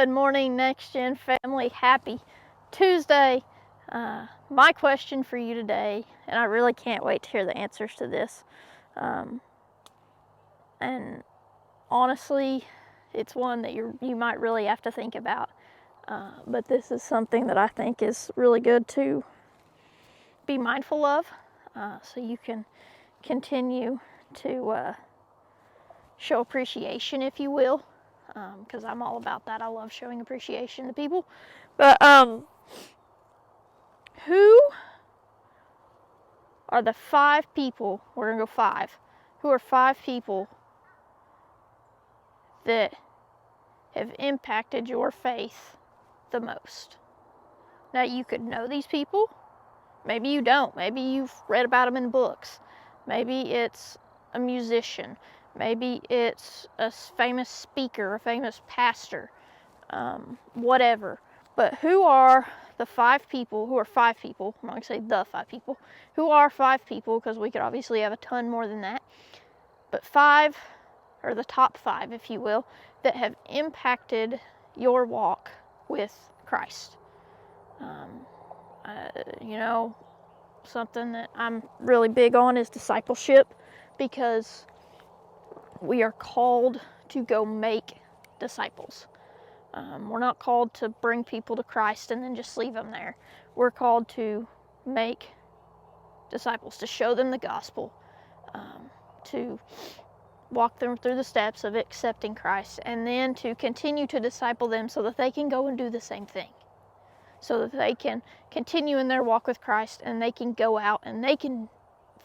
Good morning, Next Gen family. Happy Tuesday. My question for you today, and I really can't wait to hear the answers to this. And honestly, it's one that you might really have to think about. But this is something that I think is really good to be mindful of, so you can continue to show appreciation, if you will. Because I'm all about that. I love showing appreciation to people. But who are the 5 people, we're going to go 5, who are 5 people that have impacted your faith the most? Now, you could know these people. Maybe you don't. Maybe you've read about them in books. Maybe it's a musician. Maybe it's a famous speaker, a famous pastor, whatever. But who are the 5 people, who are 5 people, I'm not going to say the 5 people, who are 5 people, because we could obviously have a ton more than that, but 5, or the top 5, if you will, that have impacted your walk with Christ. You know, something that I'm really big on is discipleship, because we are called to go make disciples. We're not called to bring people to Christ and then just leave them there. We're called to make disciples, to show them the gospel, to walk them through the steps of accepting Christ, and then to continue to disciple them so that they can go and do the same thing. So that they can continue in their walk with Christ, and they can go out and they can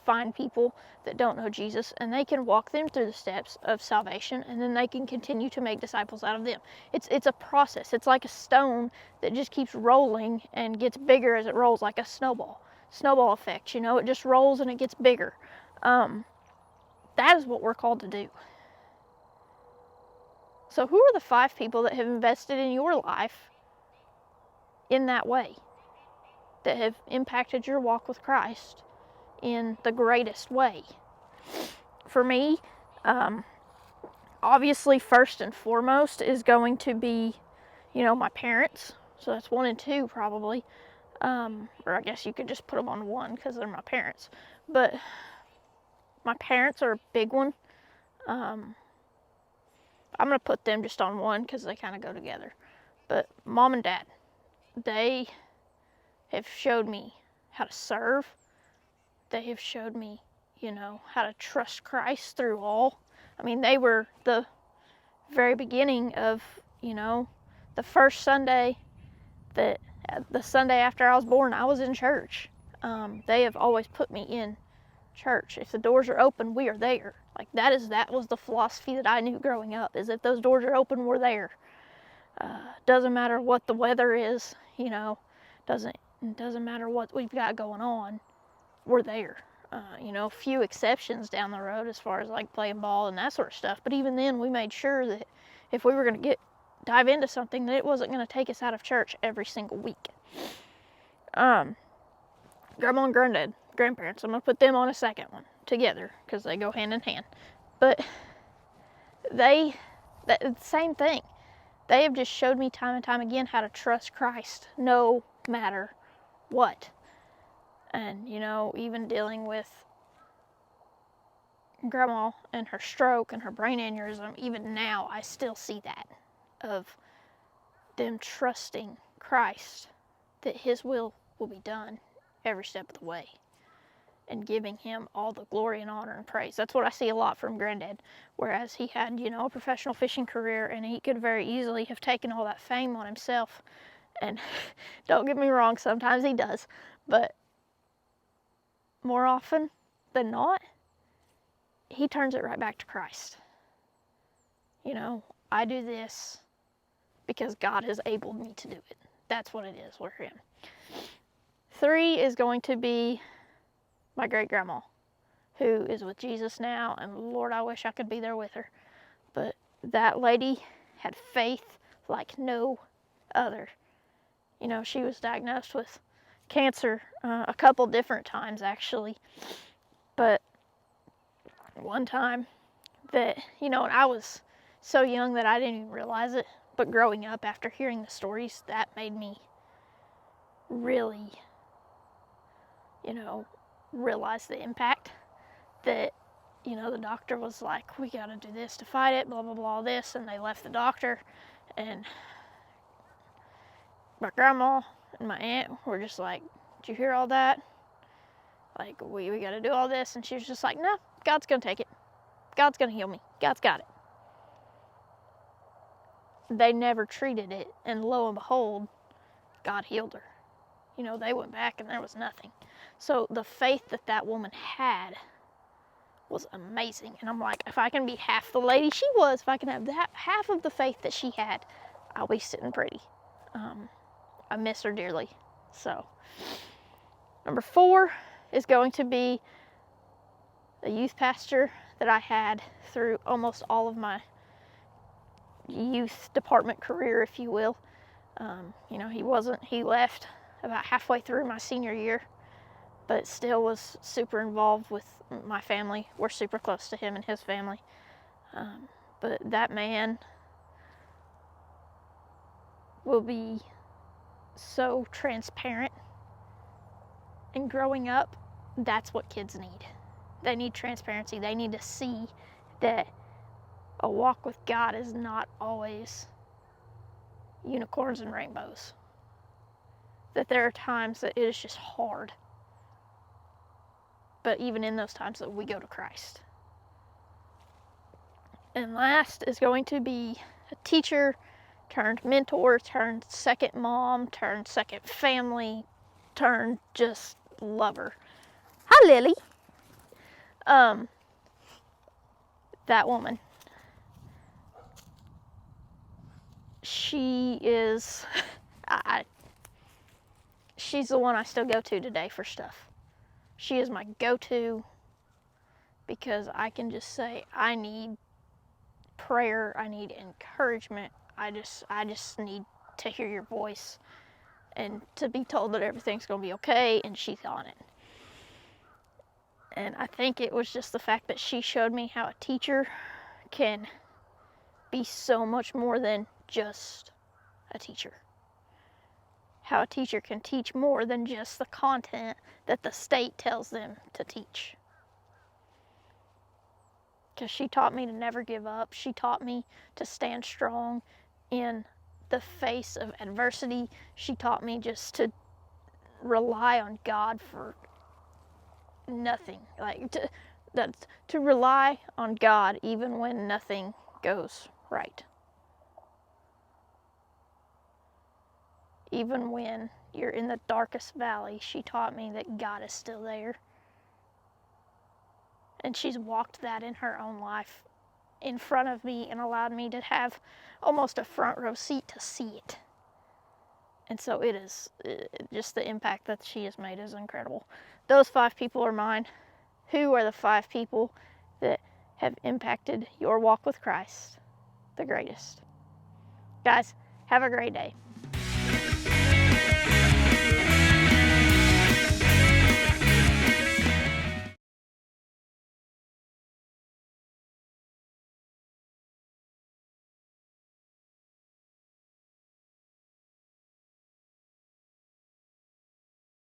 find people that don't know Jesus, and they can walk them through the steps of salvation, and then they can continue to make disciples out of them. It's a process. It's like a stone that just keeps rolling and gets bigger as it rolls, like a snowball effect. You know, it just rolls and it gets bigger. That is what we're called to do. So who are the 5 people that have invested in your life in that way, that have impacted your walk with Christ in the greatest way? For me, obviously first and foremost is going to be, my parents. So that's 1 and 2 probably. Or I guess you could just put them on 1 because they're my parents. But my parents are a big one. I'm going to put them just on 1 because they kind of go together. But mom and dad, they have showed me how to serve. They have showed me, how to trust Christ through all. I mean, they were the very beginning of, the first Sunday, the Sunday after I was born, I was in church. They have always put me in church. If the doors are open, we are there. Like that was the philosophy that I knew growing up, is if those doors are open, we're there. Doesn't matter what the weather is, doesn't matter what we've got going on, we're there. Few exceptions down the road as far as like playing ball and that sort of stuff. But even then, we made sure that if we were going to dive into something, that it wasn't going to take us out of church every single week. Grandma and granddad, grandparents, I'm going to put them on a second one together because they go hand in hand. But same thing. They have just showed me time and time again how to trust Christ no matter what. And, even dealing with grandma and her stroke and her brain aneurysm, even now I still see that, of them trusting Christ, that his will be done every step of the way, and giving him all the glory and honor and praise. That's what I see a lot from granddad, whereas he had, a professional fishing career, and he could very easily have taken all that fame on himself. And don't get me wrong, sometimes he does, but more often than not, he turns it right back to Christ. I do this because God has enabled me to do it. That's what it is with him. 3 is going to be my great-grandma, who is with Jesus now, and Lord, I wish I could be there with her. But that lady had faith like no other. She was diagnosed with cancer a couple different times, actually. But one time that, and I was so young that I didn't even realize it, But growing up, after hearing the stories, that made me really, realize the impact that, the doctor was like, we got to do this to fight it, blah, blah, blah, this. And they left the doctor. And my grandma and my aunt were just like, did you hear all that? Like, we got to do all this. And she was just like, no, God's going to take it. God's going to heal me. God's got it. They never treated it. And lo and behold, God healed her. They went back and there was nothing. So the faith that woman had was amazing. And I'm like, if I can be half the lady she was, if I can have that half of the faith that she had, I'll be sitting pretty. I miss her dearly. So, number 4 is going to be a youth pastor that I had through almost all of my youth department career, if you will. He left about halfway through my senior year, but still was super involved with my family. We're super close to him and his family. But that man will be so transparent. And growing up, that's what kids need. They need transparency. They need to see that a walk with God is not always unicorns and rainbows. That there are times that it is just hard. But even in those times that we go to Christ. And last is going to be a teacher turned mentor, turned second mom, turned second family, turned just lover. Hi, Lily. That woman. She is, she's the one I still go to today for stuff. She is my go-to because I can just say, I need prayer, I need encouragement, I just need to hear your voice and to be told that everything's going to be okay, and she's on it. And I think it was just the fact that she showed me how a teacher can be so much more than just a teacher. How a teacher can teach more than just the content that the state tells them to teach. Because she taught me to never give up. She taught me to stand strong in the face of adversity. She taught me just to rely on God for nothing. Like to rely on God even when nothing goes right. Even when you're in the darkest valley, she taught me that God is still there. And she's walked that in her own life in front of me and allowed me to have almost a front row seat to see it. And so it is, just the impact that she has made is incredible. Those 5 people are mine. Who are the 5 people that have impacted your walk with Christ the greatest? Guys, have a great day.